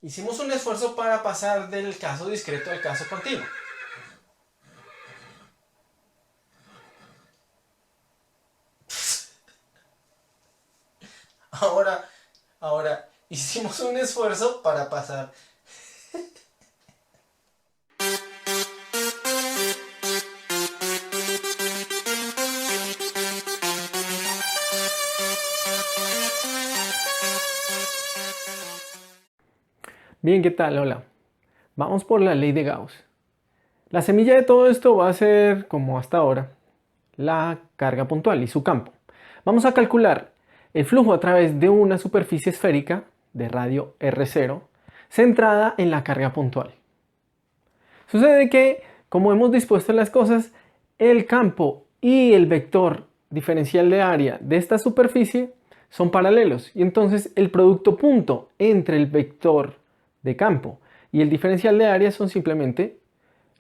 Hicimos un esfuerzo para pasar del caso discreto al caso continuo. Ahora, ahora, hicimos un esfuerzo para pasar. Bien, ¿qué tal? Hola. Vamos por la ley de Gauss. La semilla de todo esto va a ser, como hasta ahora, la carga puntual y su campo. Vamos a calcular el flujo a través de una superficie esférica de radio R0 centrada en la carga puntual. Sucede que, como hemos dispuesto las cosas, el campo y el vector diferencial de área de esta superficie son paralelos y entonces el producto punto entre el vector de campo y el diferencial de área son simplemente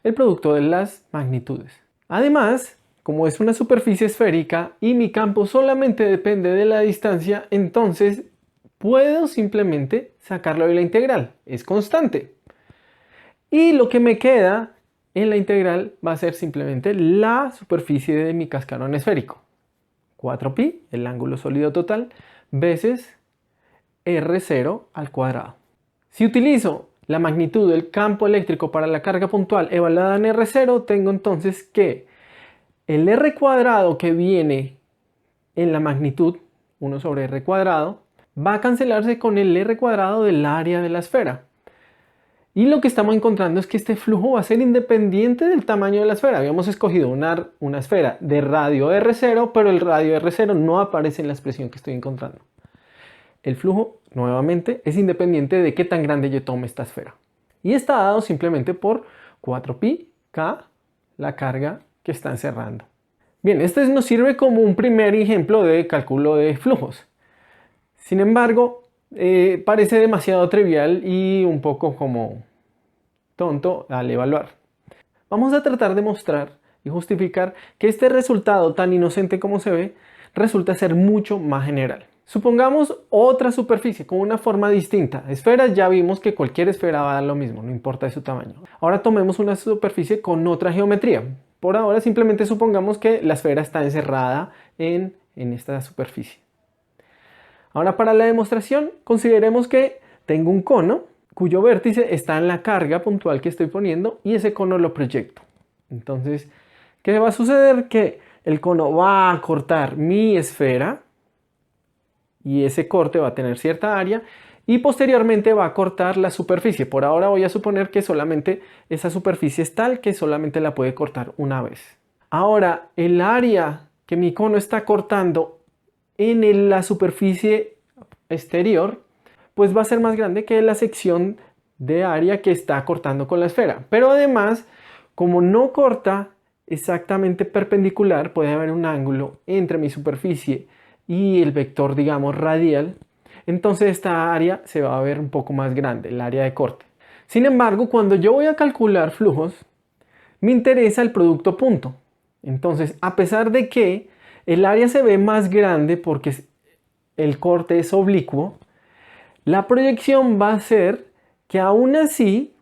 el producto de las magnitudes. Además, como es una superficie esférica y mi campo solamente depende de la distancia, entonces puedo simplemente sacarlo de la integral, es constante. Y lo que me queda en la integral va a ser simplemente la superficie de mi cascarón esférico. 4pi, el ángulo sólido total, veces R0 al cuadrado. Si utilizo la magnitud del campo eléctrico para la carga puntual evaluada en R0, tengo entonces que el R cuadrado que viene en la magnitud, 1 sobre R cuadrado, va a cancelarse con el R cuadrado del área de la esfera. Y lo que estamos encontrando es que este flujo va a ser independiente del tamaño de la esfera. Habíamos escogido una esfera de radio R0, pero el radio R0 no aparece en la expresión que estoy encontrando. El flujo, nuevamente, es independiente de qué tan grande yo tome esta esfera. Y está dado simplemente por 4pi k, la carga que está encerrando. Bien, este nos sirve como un primer ejemplo de cálculo de flujos. Sin embargo, parece demasiado trivial y un poco como tonto al evaluar. Vamos a tratar de mostrar y justificar que este resultado tan inocente como se ve resulta ser mucho más general. Supongamos otra superficie con una forma distinta. Esferas, ya vimos que cualquier esfera va a dar lo mismo, no importa de su tamaño. Ahora tomemos una superficie con otra geometría. Por ahora simplemente supongamos que la esfera está encerrada en esta superficie. Ahora para la demostración consideremos que tengo un cono cuyo vértice está en la carga puntual que estoy poniendo y ese cono lo proyecto. Entonces, ¿qué va a suceder? Que el cono va a cortar mi esfera y ese corte va a tener cierta área y posteriormente va a cortar la superficie. Por ahora voy a suponer que solamente esa superficie es tal que solamente la puede cortar una vez. Ahora, el área que mi cono está cortando en la superficie exterior, pues va a ser más grande que la sección de área que está cortando con la esfera. Pero además, como no corta exactamente perpendicular, puede haber un ángulo entre mi superficie y el vector, digamos, radial. Entonces esta área se va a ver un poco más grande, el área de corte. Sin embargo, cuando yo voy a calcular flujos, me interesa el producto punto. Entonces, a pesar de que el área se ve más grande porque el corte es oblicuo, la proyección va a ser que aún así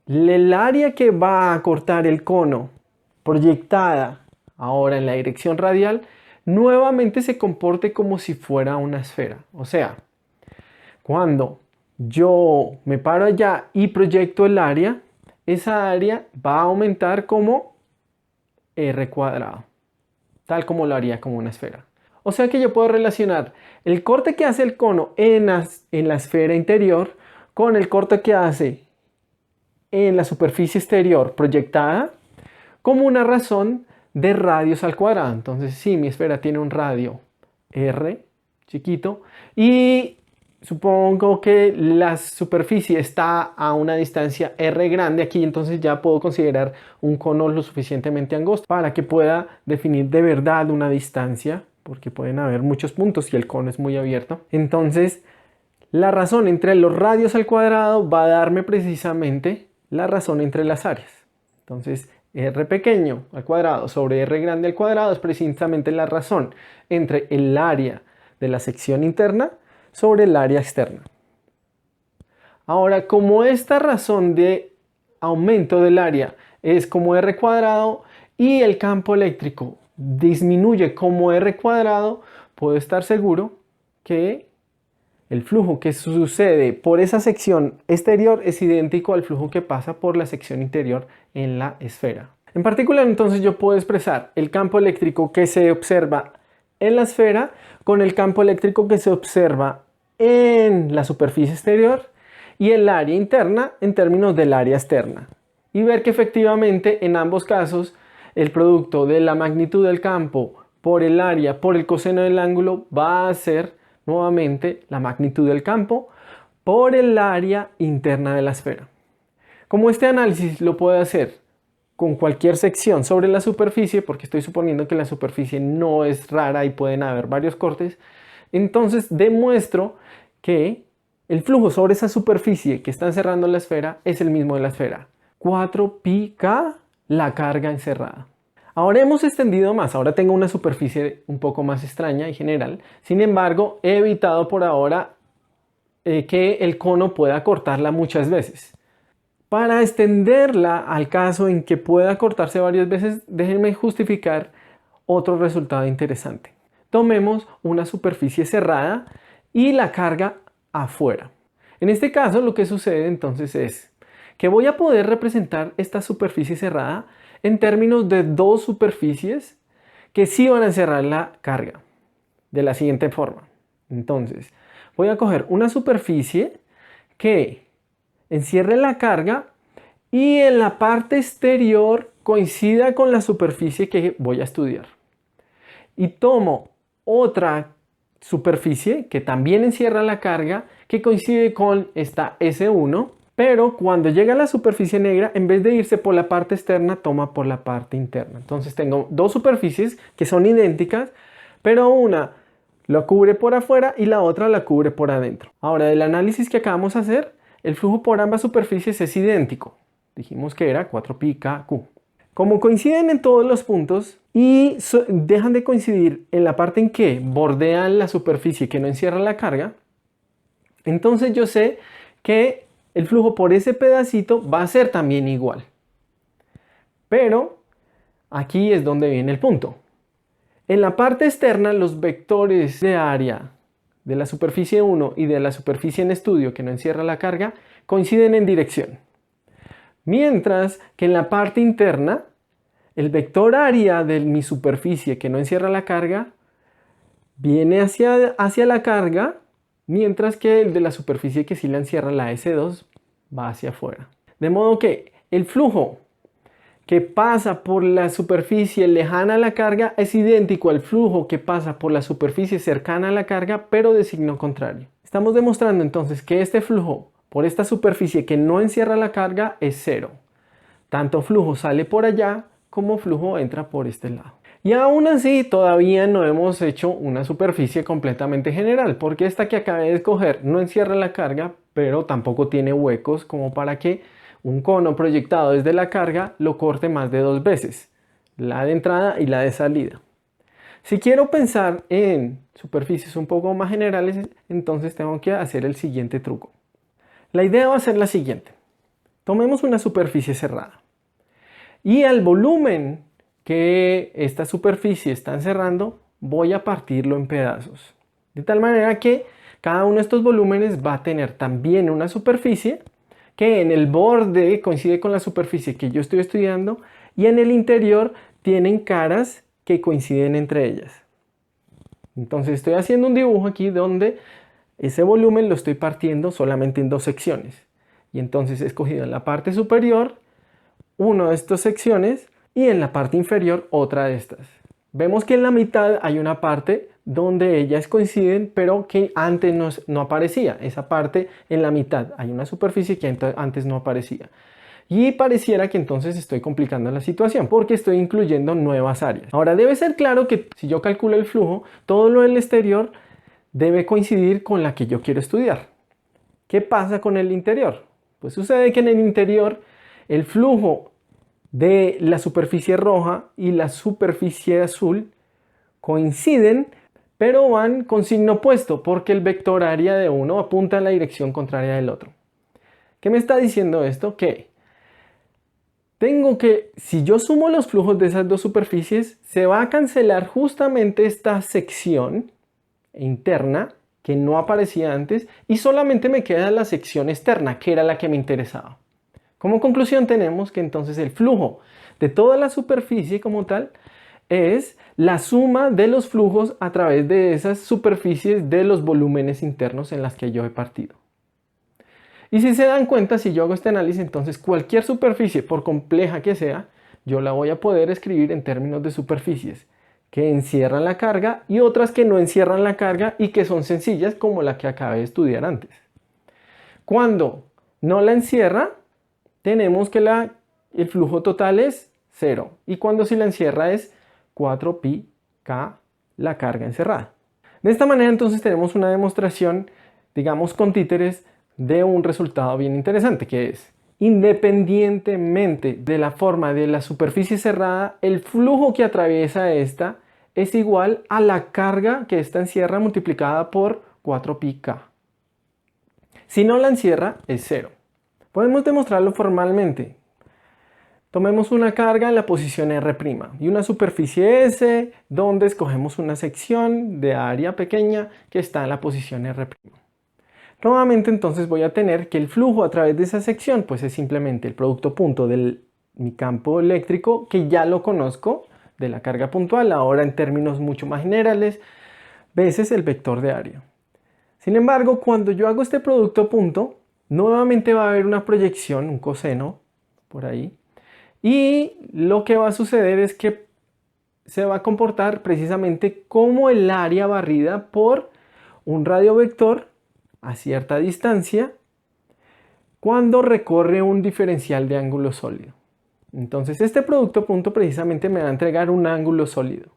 el área que va a cortar el cono proyectada ahora en la dirección radial nuevamente se comporte como si fuera una esfera. O sea, cuando yo me paro allá y proyecto el área, esa área va a aumentar como R cuadrado, tal como lo haría como una esfera. O sea que yo puedo relacionar el corte que hace el cono en la esfera interior con el corte que hace en la superficie exterior proyectada como una razón de radios al cuadrado. Entonces, si mi esfera tiene un radio R chiquito y supongo que la superficie está a una distancia R grande aquí, entonces ya puedo considerar un cono lo suficientemente angosto para que pueda definir de verdad una distancia, porque pueden haber muchos puntos y el cono es muy abierto. Entonces, la razón entre los radios al cuadrado va a darme precisamente la razón entre las áreas. Entonces, R pequeño al cuadrado sobre R grande al cuadrado es precisamente la razón entre el área de la sección interna sobre el área externa. Ahora, como esta razón de aumento del área es como r cuadrado y el campo eléctrico disminuye como r cuadrado, puedo estar seguro que el flujo que sucede por esa sección exterior es idéntico al flujo que pasa por la sección interior en la esfera. En particular, entonces yo puedo expresar el campo eléctrico que se observa en la esfera con el campo eléctrico que se observa en la superficie exterior y el área interna en términos del área externa. Y ver que efectivamente en ambos casos el producto de la magnitud del campo por el área por el coseno del ángulo va a ser nuevamente la magnitud del campo por el área interna de la esfera. Como este análisis lo puedo hacer con cualquier sección sobre la superficie, porque estoy suponiendo que la superficie no es rara y pueden haber varios cortes, entonces demuestro que el flujo sobre esa superficie que está encerrando la esfera es el mismo de la esfera. 4πk la carga encerrada. Ahora hemos extendido más, ahora tengo una superficie un poco más extraña y general. Sin embargo, he evitado por ahora que el cono pueda cortarla muchas veces. Para extenderla al caso en que pueda cortarse varias veces, déjenme justificar otro resultado interesante. Tomemos una superficie cerrada y la carga afuera. En este caso, lo que sucede entonces es que voy a poder representar esta superficie cerrada en términos de dos superficies que sí van a encerrar la carga de la siguiente forma. Entonces, voy a coger una superficie que encierre la carga y en la parte exterior coincida con la superficie que voy a estudiar. Y tomo otra superficie que también encierra la carga que coincide con esta S1, pero cuando llega a la superficie negra, en vez de irse por la parte externa, toma por la parte interna. Entonces tengo dos superficies que son idénticas, pero una la cubre por afuera y la otra la cubre por adentro. Ahora, del análisis que acabamos de hacer, el flujo por ambas superficies es idéntico. Dijimos que era 4πkq. Como coinciden en todos los puntos y dejan de coincidir en la parte en que bordean la superficie que no encierra la carga, entonces yo sé que el flujo por ese pedacito va a ser también igual. Pero aquí es donde viene el punto. En la parte externa, los vectores de área de la superficie 1 y de la superficie en estudio que no encierra la carga coinciden en dirección. Mientras que en la parte interna, el vector área de mi superficie que no encierra la carga viene hacia la carga, mientras que el de la superficie que sí la encierra, la S2, va hacia afuera. De modo que el flujo que pasa por la superficie lejana a la carga es idéntico al flujo que pasa por la superficie cercana a la carga, pero de signo contrario. Estamos demostrando entonces que este flujo por esta superficie que no encierra la carga es cero. Tanto flujo sale por allá como flujo entra por este lado. Y aún así todavía no hemos hecho una superficie completamente general, porque esta que acabé de escoger no encierra la carga, pero tampoco tiene huecos como para que un cono proyectado desde la carga lo corte más de dos veces, la de entrada y la de salida. Si quiero pensar en superficies un poco más generales, entonces tengo que hacer el siguiente truco. La idea va a ser la siguiente. Tomemos una superficie cerrada y al volumen que esta superficie está encerrando voy a partirlo en pedazos. De tal manera que cada uno de estos volúmenes va a tener también una superficie que en el borde coincide con la superficie que yo estoy estudiando y en el interior tienen caras que coinciden entre ellas. Entonces estoy haciendo un dibujo aquí donde ese volumen lo estoy partiendo solamente en dos secciones. Y entonces he escogido en la parte superior una de estas secciones y en la parte inferior otra de estas. Vemos que en la mitad hay una parte donde ellas coinciden, pero que antes no aparecía. Esa parte en la mitad hay una superficie que antes no aparecía. Y pareciera que entonces estoy complicando la situación porque estoy incluyendo nuevas áreas. Ahora debe ser claro que si yo calculo el flujo, todo lo del exterior debe coincidir con la que yo quiero estudiar. ¿Qué pasa con el interior? Pues sucede que en el interior el flujo de la superficie roja y la superficie azul coinciden, pero van con signo opuesto porque el vector área de uno apunta en la dirección contraria del otro. ¿Qué me está diciendo esto? Que tengo que, si yo sumo los flujos de esas dos superficies, se va a cancelar justamente esta sección interna que no aparecía antes y solamente me queda la sección externa, que era la que me interesaba. Como conclusión tenemos que entonces el flujo de toda la superficie como tal es la suma de los flujos a través de esas superficies de los volúmenes internos en las que yo he partido. Y si se dan cuenta, si yo hago este análisis, entonces cualquier superficie, por compleja que sea, yo la voy a poder escribir en términos de superficies que encierran la carga y otras que no encierran la carga y que son sencillas como la que acabé de estudiar antes. Cuando no la encierra, tenemos que el flujo total es 0 y cuando sí la encierra es 4pi k la carga encerrada. De esta manera entonces tenemos una demostración, digamos con títeres, de un resultado bien interesante, que es, independientemente de la forma de la superficie cerrada, el flujo que atraviesa esta es igual a la carga que esta encierra multiplicada por 4pi k. Si no la encierra, es 0. Podemos demostrarlo formalmente. Tomemos una carga en la posición R' y una superficie S donde escogemos una sección de área pequeña que está en la posición R'. Nuevamente entonces voy a tener que el flujo a través de esa sección pues es simplemente el producto punto de mi campo eléctrico, que ya lo conozco, de la carga puntual, ahora en términos mucho más generales, veces el vector de área. Sin embargo, cuando yo hago este producto punto, nuevamente va a haber una proyección, un coseno, por ahí, y lo que va a suceder es que se va a comportar precisamente como el área barrida por un radiovector a cierta distancia cuando recorre un diferencial de ángulo sólido. Entonces este producto punto precisamente me va a entregar un ángulo sólido.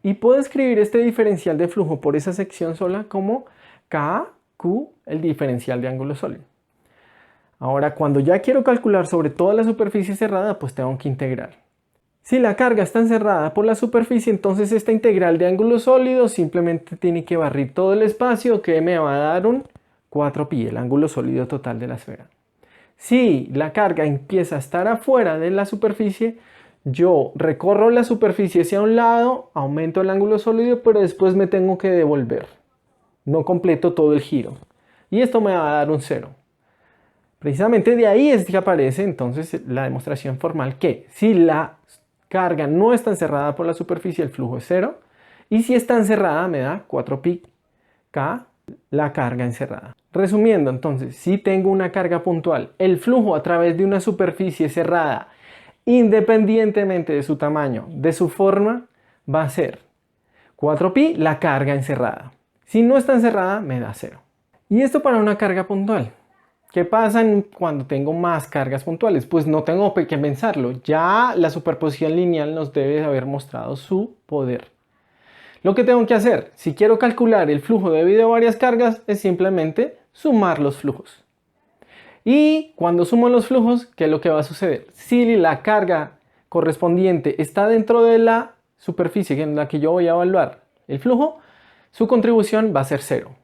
Y puedo escribir este diferencial de flujo por esa sección sola como KQ, el diferencial de ángulo sólido. Ahora, cuando ya quiero calcular sobre toda la superficie cerrada, pues tengo que integrar. Si la carga está encerrada por la superficie, entonces esta integral de ángulo sólido simplemente tiene que barrir todo el espacio, que me va a dar un 4pi, el ángulo sólido total de la esfera. Si la carga empieza a estar afuera de la superficie, yo recorro la superficie hacia un lado, aumento el ángulo sólido, pero después me tengo que devolver. No completo todo el giro. Y esto me va a dar un 0. Precisamente de ahí es que aparece entonces la demostración formal que si la carga no está encerrada por la superficie, el flujo es 0. Y si está encerrada, me da 4pi k la carga encerrada. Resumiendo, entonces, si tengo una carga puntual, el flujo a través de una superficie cerrada, independientemente de su tamaño, de su forma, va a ser 4pi la carga encerrada. Si no está encerrada, me da 0. Y esto para una carga puntual. ¿Qué pasa cuando tengo más cargas puntuales? Pues no tengo que pensarlo. Ya la superposición lineal nos debe haber mostrado su poder. Lo que tengo que hacer, si quiero calcular el flujo debido a varias cargas, es simplemente sumar los flujos. Y cuando sumo los flujos, ¿qué es lo que va a suceder? Si la carga correspondiente está dentro de la superficie en la que yo voy a evaluar el flujo, su contribución va a ser 0.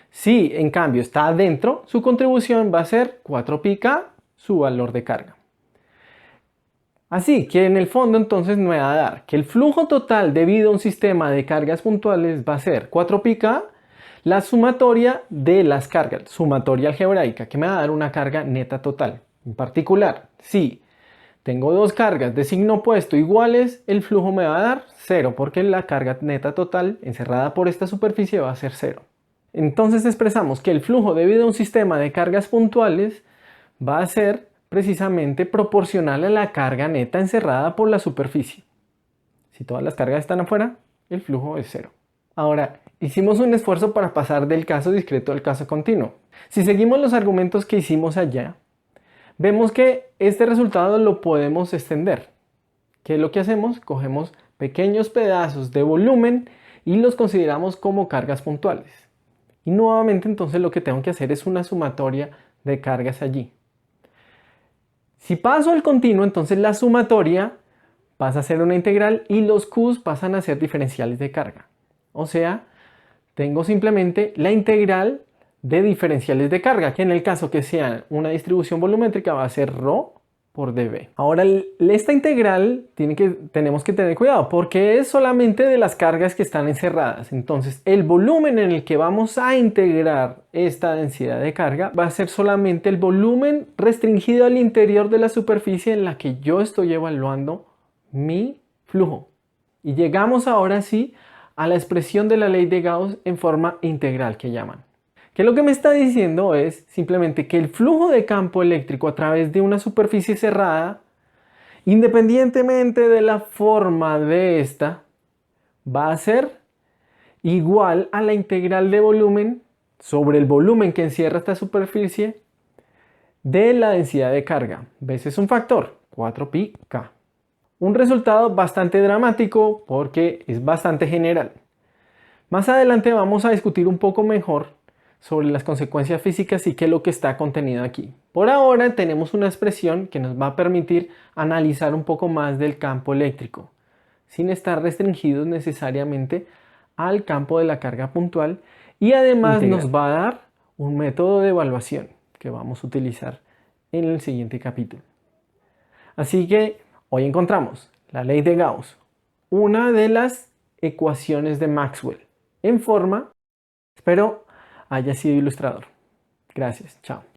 Si en cambio está adentro, su contribución va a ser 4pi k, su valor de carga. Así que en el fondo entonces me va a dar que el flujo total debido a un sistema de cargas puntuales va a ser 4pi k, la sumatoria de las cargas, sumatoria algebraica, que me va a dar una carga neta total. En particular, si tengo dos cargas de signo opuesto iguales, el flujo me va a dar 0, porque la carga neta total encerrada por esta superficie va a ser 0. Entonces expresamos que el flujo debido a un sistema de cargas puntuales va a ser precisamente proporcional a la carga neta encerrada por la superficie. Si todas las cargas están afuera, el flujo es 0. Ahora, hicimos un esfuerzo para pasar del caso discreto al caso continuo. Si seguimos los argumentos que hicimos allá, vemos que este resultado lo podemos extender. ¿Qué es lo que hacemos? Cogemos pequeños pedazos de volumen y los consideramos como cargas puntuales. Y nuevamente entonces lo que tengo que hacer es una sumatoria de cargas allí. Si paso al continuo, entonces la sumatoria pasa a ser una integral y los q's pasan a ser diferenciales de carga. O sea, tengo simplemente la integral de diferenciales de carga, que en el caso que sea una distribución volumétrica va a ser ρ por dV. Ahora, esta integral tenemos que tener cuidado porque es solamente de las cargas que están encerradas. Entonces, el volumen en el que vamos a integrar esta densidad de carga va a ser solamente el volumen restringido al interior de la superficie en la que yo estoy evaluando mi flujo. Y llegamos ahora sí a la expresión de la ley de Gauss en forma integral que llaman. Que lo que me está diciendo es simplemente que el flujo de campo eléctrico a través de una superficie cerrada, independientemente de la forma de esta, va a ser igual a la integral de volumen sobre el volumen que encierra esta superficie de la densidad de carga. ¿Ves? Es un factor, 4πk. Un resultado bastante dramático porque es bastante general. Más adelante vamos a discutir un poco mejor sobre las consecuencias físicas y qué es lo que está contenido aquí. Por ahora tenemos una expresión que nos va a permitir analizar un poco más del campo eléctrico, sin estar restringidos necesariamente al campo de la carga puntual, y además nos va a dar un método de evaluación que vamos a utilizar en el siguiente capítulo. Así que hoy encontramos la ley de Gauss, una de las ecuaciones de Maxwell, en forma, espero haya sido ilustrador. Gracias, chao.